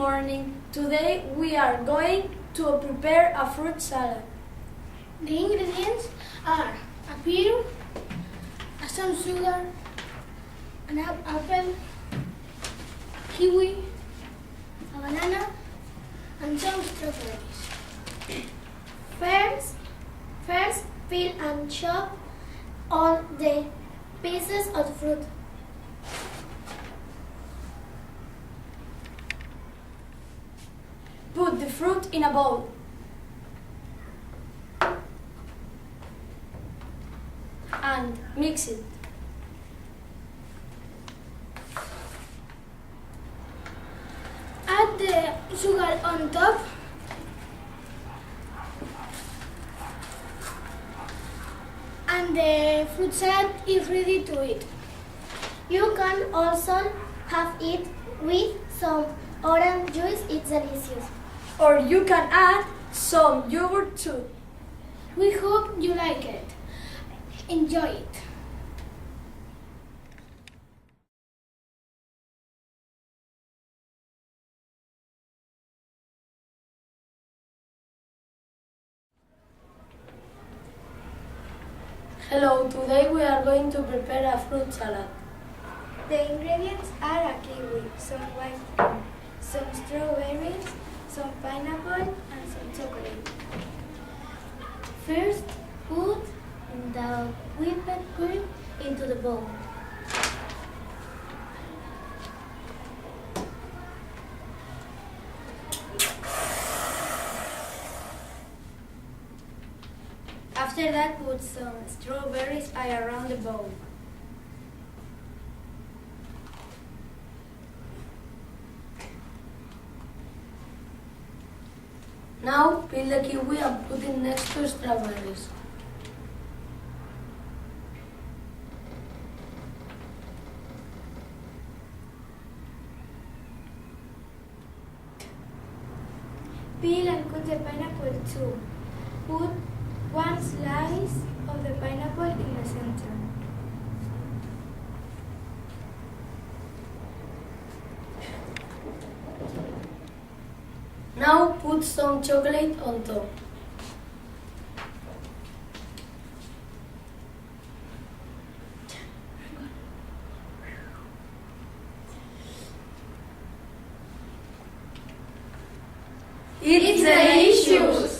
morning. Today we are going to prepare a fruit salad. The ingredients are a pear, some sugar, an apple, kiwi, a banana, and some strawberries. First, peel and chop all the pieces of fruit. Put the fruit in a bowl. And mix it. Add the sugar on top. And the fruit salad is ready to eat. You can also have it with some orange juice. It's delicious. Or you can add some yogurt too. We hope you like it. Enjoy it. Hello, today we are going to prepare a fruit salad. The ingredients are a kiwi, some white cream, some strawberries, some pineapple, and some chocolate. First, put the whipped cream into the bowl. After that, put some strawberries around the bowl. Now peel the kiwi and put it next to strawberries. Peel and cut the pineapple too. Put one slice of the pineapple in the center. Now put some chocolate on top. It's delicious!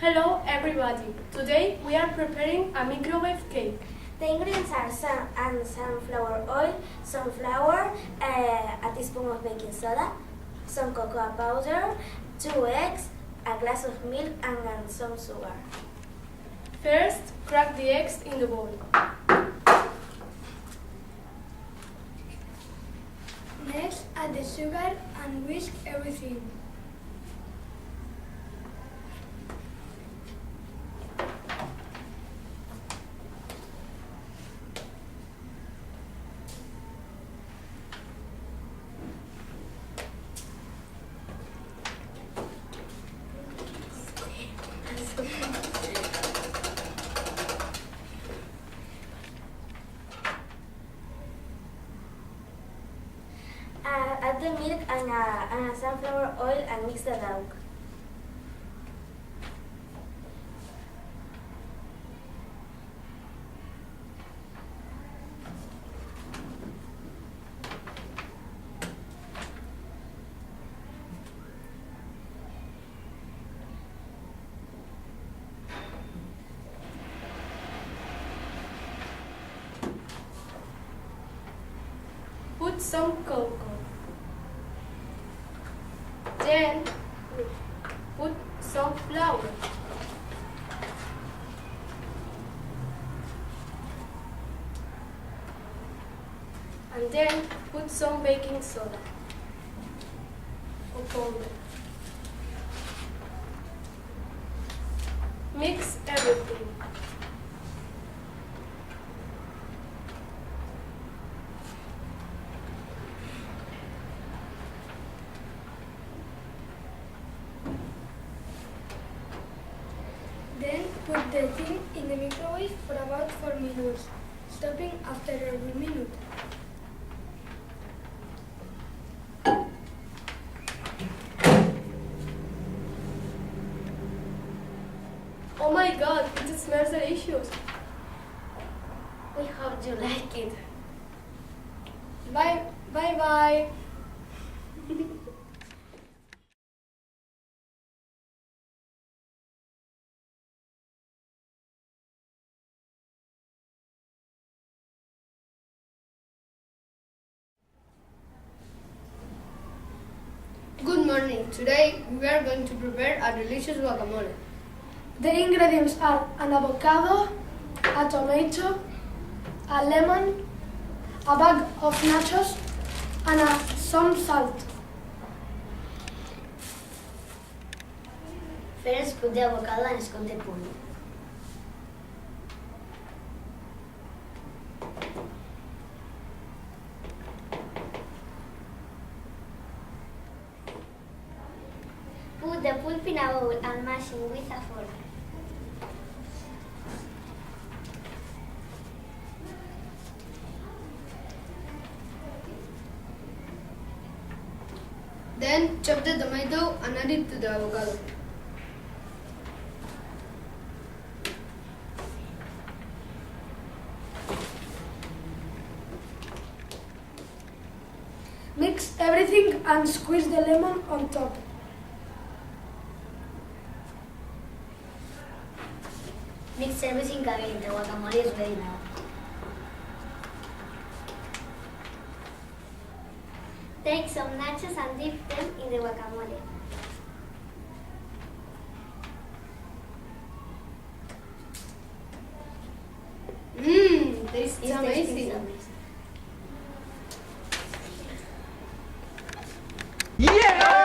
Hello everybody! Today we are preparing a microwave cake. The ingredients are sunflower oil, some flour, a teaspoon of baking soda, some cocoa powder, 2 eggs, a glass of milk, and some sugar. First, crack the eggs in the bowl. Next, add the sugar and whisk everything. Add the milk and a sunflower oil and mix the dough. Put some cocoa. Then put some flour. And then put some baking soda or powder. Mix everything. Put the thing in the microwave for about 4 minutes, stopping after every minute. Oh my god, it smells delicious. We hope you like it. Bye bye. Good morning. Today we are going to prepare a delicious guacamole. The ingredients are an avocado, a tomato, a lemon, a bag of nachos, and some salt. First, put the avocado and scoop the pulp. Put the pulp in a bowl and mash it with a fork. Then chop the tomato and add it to the avocado. Mix everything and squeeze the lemon on top. Mix everything again. The guacamole is ready now. Take some nachos and dip them in the guacamole. This is It's amazing. amazing. Yeah!